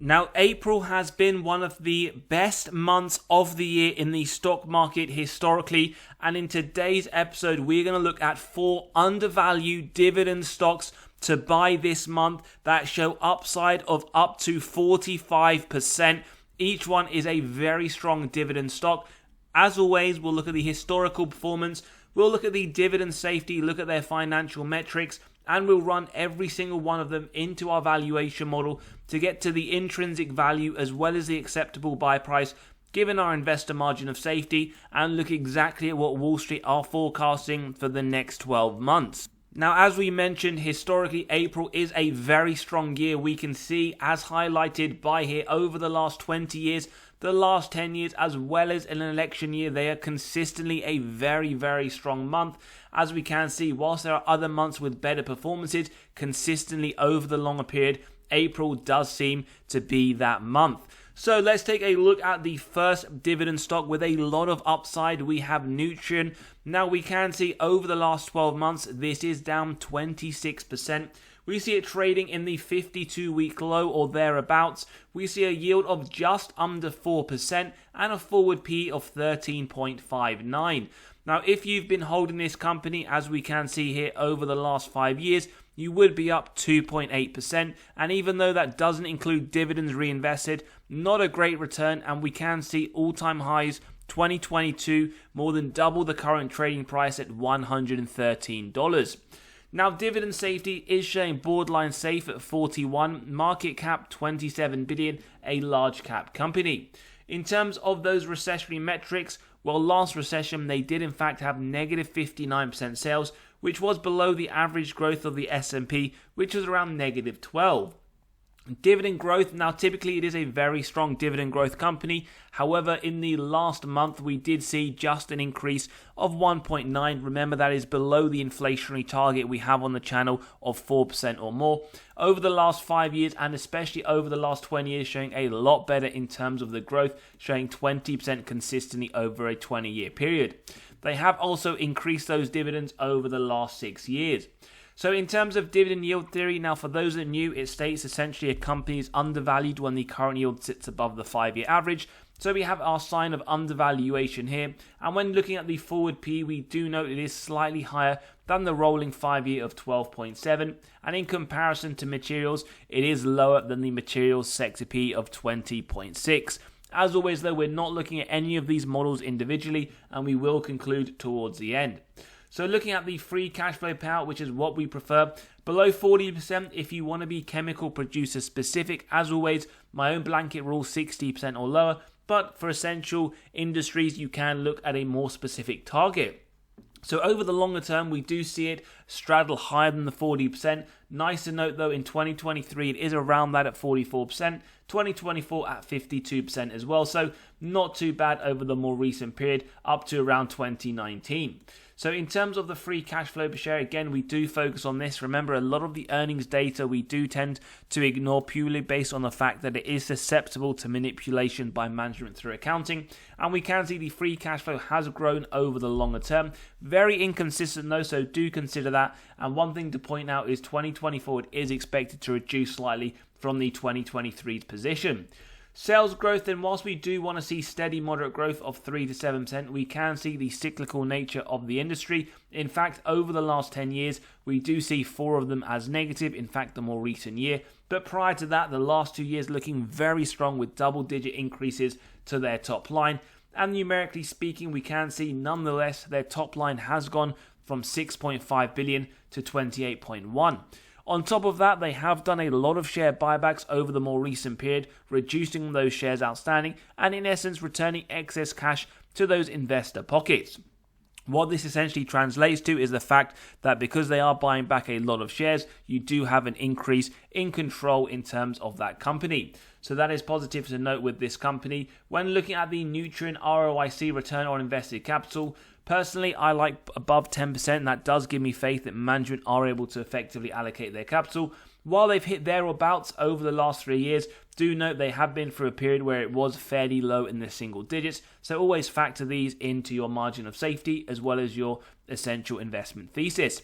Now, April has been one of the best months of the year in the stock market historically, and in today's episode, we're going to look at 4 undervalued dividend stocks to buy this month that show upside of up to 45%. Each one is a very strong dividend stock. As always, we'll look at the historical performance, we'll look at the dividend safety, look at their financial metrics, and we'll run every single one of them into our valuation model to get to the intrinsic value as well as the acceptable buy price given our investor margin of safety, and look exactly at what Wall Street are forecasting for the next 12 months. Now, as we mentioned, historically, April is a very strong year. We can see, as highlighted by here, over the last 20 years, the last 10 years, as well as in an election year, they are consistently a very, very strong month. As we can see, whilst there are other months with better performances, consistently over the longer period, April does seem to be that month. So let's take a look at the first dividend stock with a lot of upside. We have Nutrien. Now we can see over the last 12 months, this is down 26%. We see it trading in the 52-week low or thereabouts. We see a yield of just under 4% and a forward P of 13.59. Now, if you've been holding this company, as we can see here over the last 5 years, you would be up 2.8%. And even though that doesn't include dividends reinvested, not a great return. And we can see all-time highs 2022, more than double the current trading price at $113. Now, dividend safety is showing borderline safe at 41, market cap 27 billion, a large cap company. In terms of those recessionary metrics, well, last recession, they did in fact have negative 59% sales, which was below the average growth of the S&P, which was around negative 12. Dividend growth, now typically it is a very strong dividend growth company. However, in the last month, we did see just an increase of 1.9. Remember, that is below the inflationary target we have on the channel of 4% or more. Over the last 5 years, and especially over the last 20 years, showing a lot better in terms of the growth, showing 20% consistently over a 20-year period. They have also increased those dividends over the last 6 years. So in terms of dividend yield theory, now for those that are new, it states essentially a company is undervalued when the current yield sits above the 5-year average. So we have our sign of undervaluation here. And when looking at the forward P, we do note it is slightly higher than the rolling 5-year of 12.7. And in comparison to materials, it is lower than the materials sector P of 20.6. As always though, we're not looking at any of these models individually, and we will conclude towards the end. So looking at the free cash flow payout, which is what we prefer, below 40% if you want to be chemical producer specific. As always, my own blanket rule 60% or lower, but for essential industries, you can look at a more specific target. So over the longer term, we do see it straddle higher than the 40%. Nice to note though, in 2023, it is around that at 44%, 2024 at 52% as well. So not too bad over the more recent period, up to around 2019. So in terms of the free cash flow per share, again, we do focus on this. Remember, a lot of the earnings data we do tend to ignore purely based on the fact that it is susceptible to manipulation by management through accounting. And we can see the free cash flow has grown over the longer term. Very inconsistent though, so do consider that. And one thing to point out is 2024 is expected to reduce slightly from the 2023 position. Sales growth, then whilst we do want to see steady moderate growth of 3 to 7%, we can see the cyclical nature of the industry. In fact, over the last 10 years, we do see 4 of them as negative, in fact the more recent year. But prior to that, the last 2 years looking very strong with double-digit increases to their top line. And numerically speaking, we can see nonetheless their top line has gone from 6.5 billion to 28.1. On top of that, they have done a lot of share buybacks over the more recent period, reducing those shares outstanding and in essence returning excess cash to those investor pockets. What this essentially translates to is the fact that because they are buying back a lot of shares, you do have an increase in control in terms of that company. So that is positive to note with this company. When looking at the Nutrien ROIC, return on invested capital, personally, I like above 10%. That does give me faith that management are able to effectively allocate their capital. While they've hit thereabouts over the last 3 years, do note they have been through a period where it was fairly low in the single digits. So always factor these into your margin of safety as well as your essential investment thesis.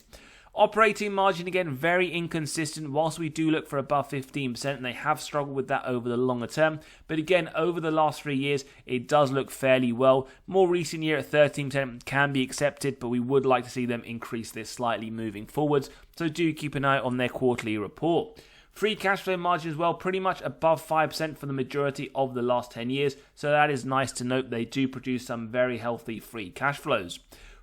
Operating margin, again, very inconsistent. Whilst we do look for above 15%, and they have struggled with that over the longer term. But again, over the last 3 years, it does look fairly well. More recent year at 13% can be accepted, but we would like to see them increase this slightly moving forwards. So do keep an eye on their quarterly report. Free cash flow margin as well, pretty much above 5% for the majority of the last 10 years. So that is nice to note. They do produce some very healthy free cash flows.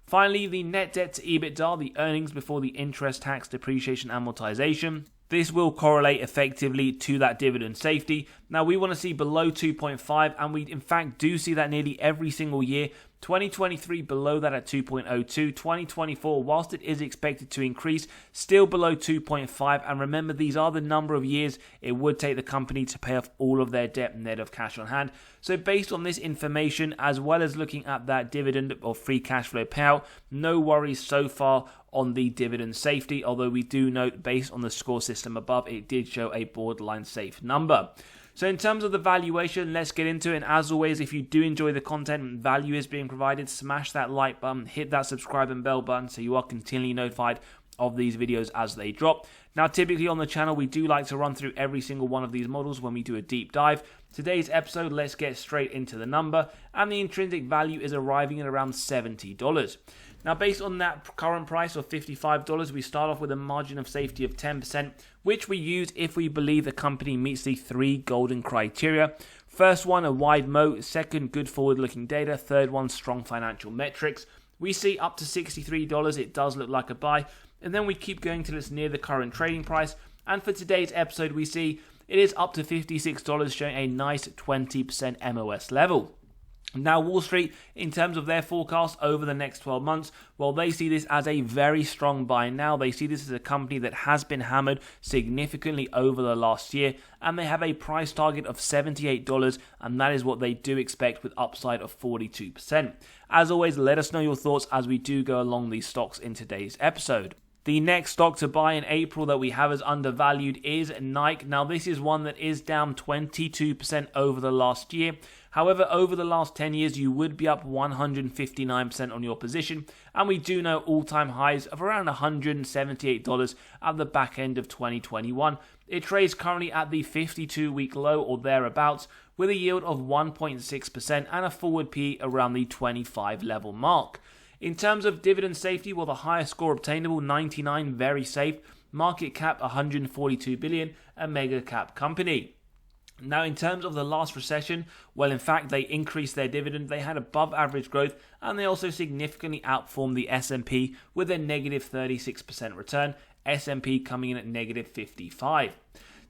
Finally, the net debt to EBITDA, the earnings before the interest, tax, depreciation, amortization. This will correlate effectively to that dividend safety. Now, we want to see below 2.5, and we in fact do see that nearly every single year. 2023 below that at 2.02. 2024, whilst it is expected to increase, still below 2.5. And remember, these are the number of years it would take the company to pay off all of their debt net of cash on hand. So based on this information, as well as looking at that dividend or free cash flow payout, no worries so far on the dividend safety, although we do note based on the score system above, it did show a borderline safe number. So in terms of the valuation, let's get into it. And as always, if you do enjoy the content, value is being provided, smash that like button, hit that subscribe and bell button so you are continually notified of these videos as they drop. Now, typically on the channel, we do like to run through every single one of these models when we do a deep dive. Today's episode, let's get straight into the number, and the intrinsic value is arriving at around $70. Now, based on that current price of $55, we start off with a margin of safety of 10%, which we use if we believe the company meets the 3 golden criteria. First one, a wide moat. Second, good forward-looking data. Third one, strong financial metrics. We see up to $63, it does look like a buy. And then we keep going till it's near the current trading price. And for today's episode, we see it is up to $56, showing a nice 20% MOS level. Now, Wall Street, in terms of their forecast over the next 12 months, well, they see this as a very strong buy now. They see this as a company that has been hammered significantly over the last year, and they have a price target of $78, and that is what they do expect with upside of 42%. As always, let us know your thoughts as we do go along these stocks in today's episode. The next stock to buy in April that we have as undervalued is Nike. Now, this is one that is down 22% over the last year. However, over the last 10 years, you would be up 159% on your position. And we do know all-time highs of around $178 at the back end of 2021. It trades currently at the 52-week low or thereabouts, with a yield of 1.6% and a forward PE around the 25 level mark. In terms of dividend safety, well, the highest score obtainable, 99, very safe. Market cap, 142 billion, a mega cap company. Now, in terms of the last recession, well, in fact, they increased their dividend. They had above average growth, and they also significantly outperformed the S&P with a negative 36% return. S&P coming in at negative 55.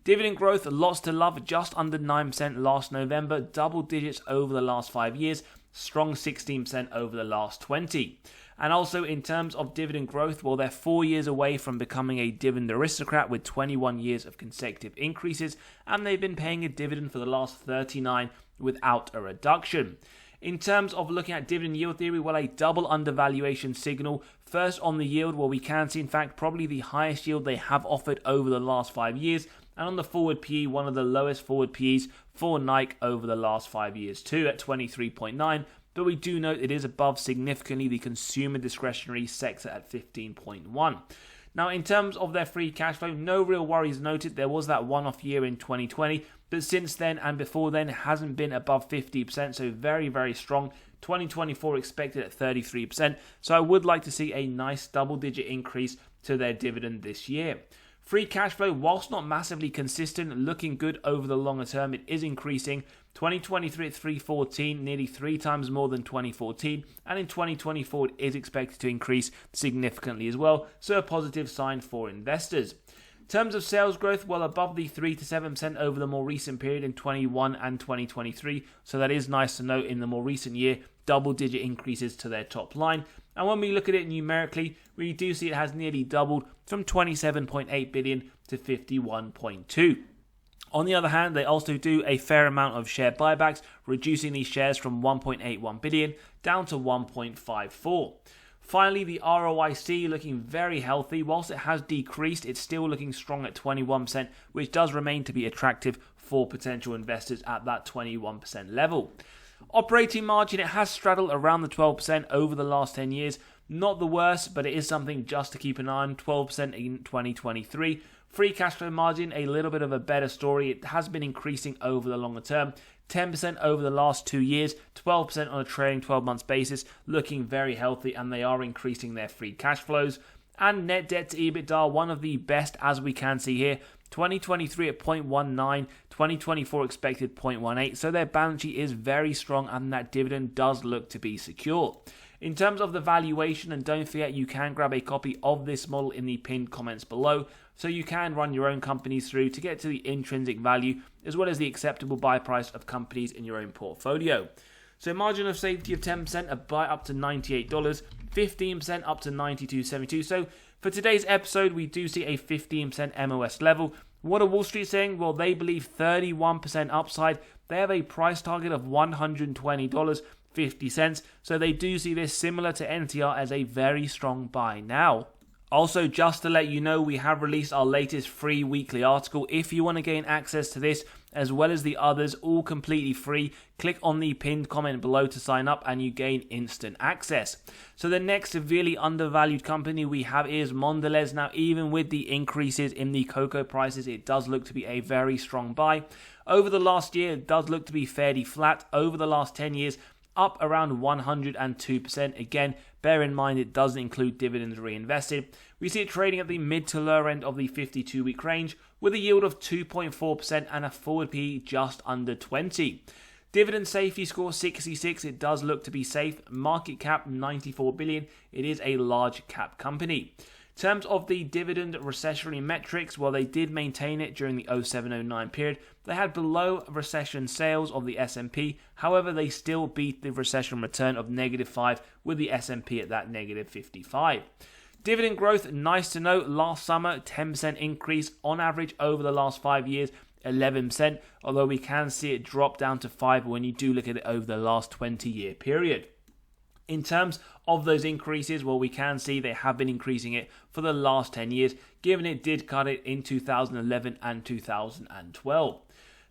Dividend growth, lots to love, just under 9% last November, double digits over the last 5 years. Strong 16% over the last 20. And also in terms of dividend growth, well, they're 4 years away from becoming a dividend aristocrat with 21 years of consecutive increases, and they've been paying a dividend for the last 39 without a reduction. In terms of looking at dividend yield theory, well, a double undervaluation signal. First on the yield, well, we can see, in fact, probably the highest yield they have offered over the last 5 years. And on the forward PE, one of the lowest forward PEs for Nike over the last 5 years too, at 23.9. But we do note it is above significantly the consumer discretionary sector at 15.1. Now, in terms of their free cash flow, no real worries noted. There was that one-off year in 2020, but since then and before then, it hasn't been above 50%, so very, very strong. 2024 expected at 33%, so I would like to see a nice double-digit increase to their dividend this year. Free cash flow, whilst not massively consistent, looking good over the longer term. It is increasing. 2023 at 314, nearly 3 times more than 2014. And in 2024, it is expected to increase significantly as well. So a positive sign for investors. In terms of sales growth, well, above the 3 to 7% over the more recent period in 21 and 2023. So that is nice to note in the more recent year, double-digit increases to their top line. And when we look at it numerically, we do see it has nearly doubled from 27.8 billion to 51.2. On the other hand, they also do a fair amount of share buybacks, reducing these shares from 1.81 billion down to 1.54. Finally, the ROIC looking very healthy. Whilst it has decreased, it's still looking strong at 21%, which does remain to be attractive for potential investors at that 21% level. Operating margin, it has straddled around the 12% over the last 10 years, Not the worst, but it is something just to keep an eye on. 12% in 2023. Free cash flow margin, a little bit of a better story. It has been increasing over the longer term. 10% over the last 2 years, 12% on a trailing 12 months basis, looking very healthy, and they are increasing their free cash flows. And net debt to EBITDA, one of the best as we can see here. 2023 at 0.19, 2024 expected 0.18, so their balance sheet is very strong and that dividend does look to be secure. In terms of the valuation, and don't forget you can grab a copy of this model in the pinned comments below, so you can run your own companies through to get to the intrinsic value as well as the acceptable buy price of companies in your own portfolio. So margin of safety of 10%, a buy up to $98, 15% up to $92.72. So for today's episode, we do see a 15% MOS level. What are Wall Street saying? Well, they believe 31% upside. They have a price target of $120.50. So they do see this similar to NTR as a very strong buy now. Also, just to let you know, we have released our latest free weekly article. If you want to gain access to this, as well as the others, all completely free, click on the pinned comment below to sign up and you gain instant access. So the next severely undervalued company we have is Mondelez. Now, even with the increases in the cocoa prices, it does look to be a very strong buy. Over the last year, it does look to be fairly flat. Over the last 10 years, up around 102%. Again, bear in mind it doesn't include dividends reinvested. We see it trading at the mid to lower end of the 52-week range with a yield of 2.4% and a forward PE just under 20. Dividend safety score 66. It does look to be safe. Market cap 94 billion. It is a large cap company. In terms of the dividend recessionary metrics, while they did maintain it during the 07-09 period, they had below recession sales of the S&P. However, they still beat the recession return of -5 with the S&P at that -55. Dividend growth, nice to note, last summer 10% increase on average over the last 5 years, 11%, although we can see it drop down to 5 when you do look at it over the last 20-year period. In terms of those increases, well, we can see they have been increasing it for the last 10 years, given it did cut it in 2011 and 2012.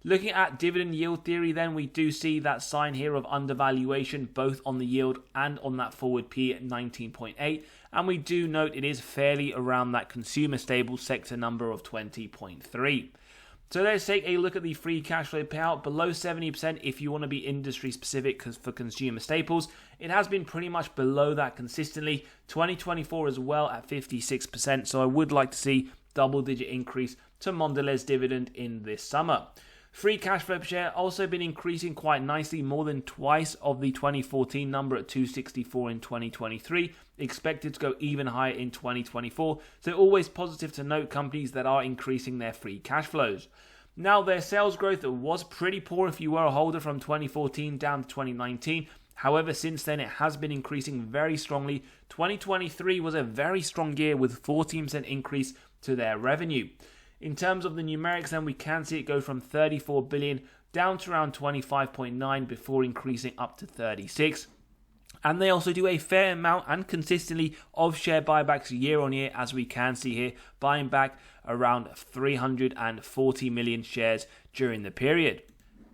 Looking at dividend yield theory, then we do see that sign here of undervaluation, both on the yield and on that forward P at 19.8. And we do note it is fairly around that consumer stable sector number of 20.3. So let's take a look at the free cash flow payout. Below 70% if you want to be industry specific for consumer staples. It has been pretty much below that consistently. 2024 as well at 56%. So I would like to see double-digit increase to Mondelez dividend in this summer. Free cash flow per share also been increasing quite nicely, more than twice of the 2014 number at 264 in 2023. Expected to go even higher in 2024. So always positive to note companies that are increasing their free cash flows. Now their sales growth was pretty poor if you were a holder from 2014 down to 2019. However, since then it has been increasing very strongly. 2023 was a very strong year with 14% increase to their revenue. In terms of the numerics, then we can see it go from 34 billion down to around 25.9 before increasing up to 36. And they also do a fair amount and consistently of share buybacks year on year, as we can see here, buying back around 340 million shares during the period.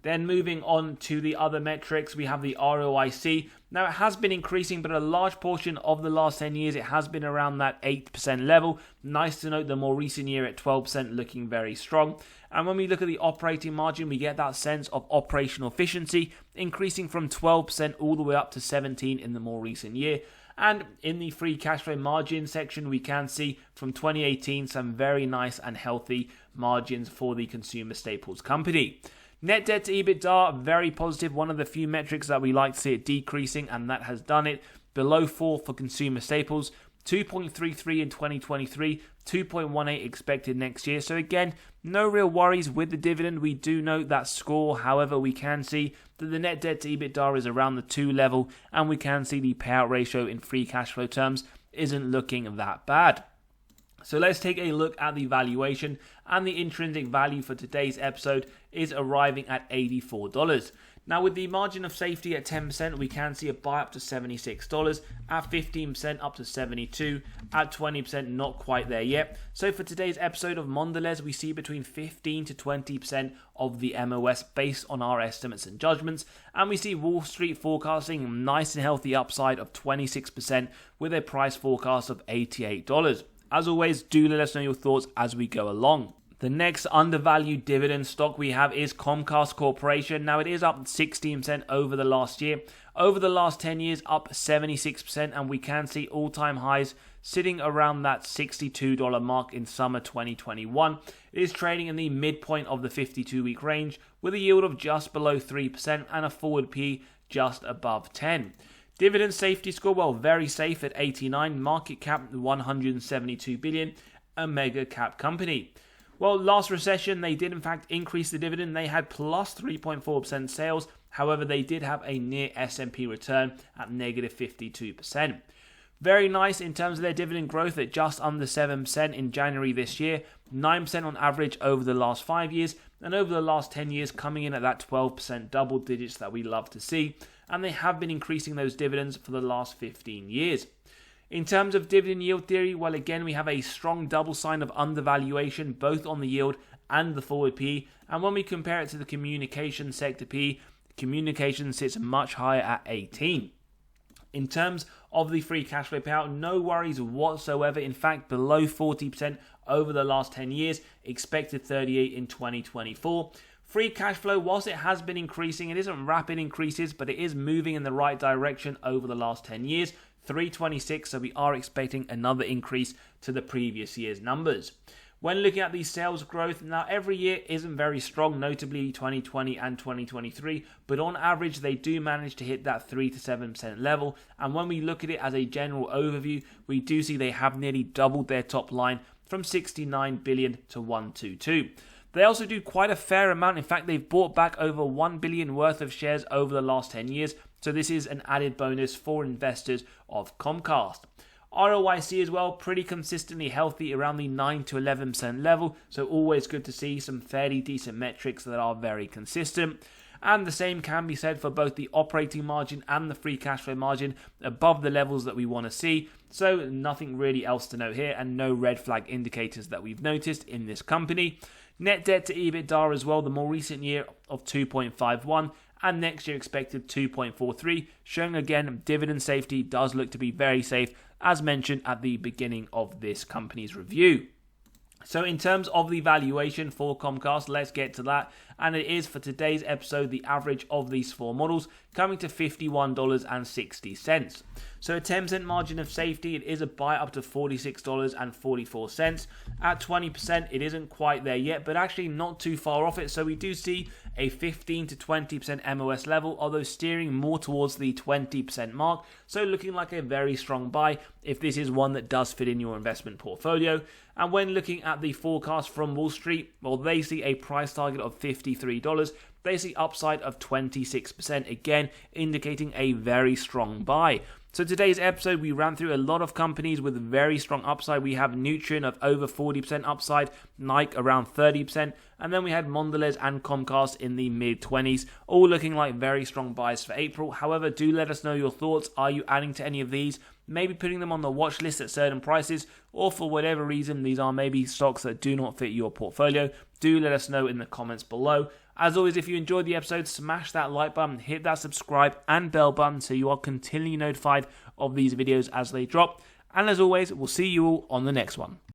Then moving on to the other metrics, we have the ROIC. Now it has been increasing, but a large portion of the last 10 years, it has been around that 8% level. Nice to note the more recent year at 12% looking very strong. And when we look at the operating margin, we get that sense of operational efficiency, increasing from 12% all the way up to 17% in the more recent year. And in the free cash flow margin section, we can see from 2018 some very nice and healthy margins for the consumer staples company. Net debt to EBITDA, very positive. One of the few metrics that we like to see it decreasing, and that has done it. Below 4 for consumer staples, 2.33 in 2023, 2.18 expected next year. So again, no real worries with the dividend. We do note that score. However, we can see that the net debt to EBITDA is around the 2 level, and we can see the payout ratio in free cash flow terms isn't looking that bad. So let's take a look at the valuation, and the intrinsic value for today's episode is arriving at $84. Now with the margin of safety at 10%, we can see a buy up to $76, at 15% up to $72, at 20% not quite there yet. So for today's episode of Mondelez, we see between 15 to 20% of the MOS based on our estimates and judgments, and we see Wall Street forecasting a nice and healthy upside of 26% with a price forecast of $88. As always, do let us know your thoughts as we go along. The next undervalued dividend stock we have is Comcast Corporation. Now it is up 16% over the last year. Over the last 10 years, up 76%, and we can see all-time highs sitting around that $62 mark in summer 2021. It is trading in the midpoint of the 52-week range with a yield of just below 3% and a forward P just above 10. Dividend safety score, well, very safe at 89. Market cap 172 billion, a mega cap company. Well, last recession, they did in fact increase the dividend. They had plus 3.4% sales. However, they did have a near S&P return at negative 52%. Very nice in terms of their dividend growth at just under 7% in January this year, 9% on average over the last 5 years, and over the last 10 years coming in at that 12% double digits that we love to see. And they have been increasing those dividends for the last 15 years. In terms of dividend yield theory, well, again, we have a strong double sign of undervaluation both on the yield and the forward P. And when we compare it to the communication sector P, communication sits much higher at 18. In terms of the free cash flow payout, no worries whatsoever. In fact, below 40% over the last 10 years, expected 38 in 2024. Free cash flow, whilst it has been increasing, it isn't rapid increases, but it is moving in the right direction over the last 10 years. 326, so we are expecting another increase to the previous year's numbers. When looking at the sales growth, now every year isn't very strong, notably 2020 and 2023, but on average they do manage to hit that 3 to 7% level, and when we look at it as a general overview, we do see they have nearly doubled their top line from 69 billion to 122. They also do quite a fair amount. In fact, they've bought back over 1 billion worth of shares over the last 10 years. So this is an added bonus for investors of Comcast. ROIC as well, pretty consistently healthy around the 9 to 11% level. So always good to see some fairly decent metrics that are very consistent. And the same can be said for both the operating margin and the free cash flow margin above the levels that we want to see. So nothing really else to note here, and no red flag indicators that we've noticed in this company. Net debt to EBITDA as well, the more recent year of 2.51 and next year expected 2.43, showing again dividend safety does look to be very safe as mentioned at the beginning of this company's review. So in terms of the valuation for Comcast, let's get to that. And it is for today's episode, the average of these four models coming to $51.60. So a 10% margin of safety, it is a buy up to $46.44. At 20%, it isn't quite there yet, but actually not too far off it. So we do see a 15 to 20% MOS level, although steering more towards the 20% mark. So looking like a very strong buy if this is one that does fit in your investment portfolio. And when looking at the forecast from Wall Street, well, they see a price target of $53. They see upside of 26%, again indicating a very strong buy. So today's episode, we ran through a lot of companies with very strong upside. We have Nutrien of over 40% upside, Nike around 30%, and then we had Mondelez and Comcast in the mid-20s, all looking like very strong buys for April. However, do let us know your thoughts. Are you adding to any of these? Maybe putting them on the watch list at certain prices, or for whatever reason, these are maybe stocks that do not fit your portfolio. Do let us know in the comments below. As always, if you enjoyed the episode, smash that like button, hit that subscribe and bell button so you are continually notified of these videos as they drop. And as always, we'll see you all on the next one.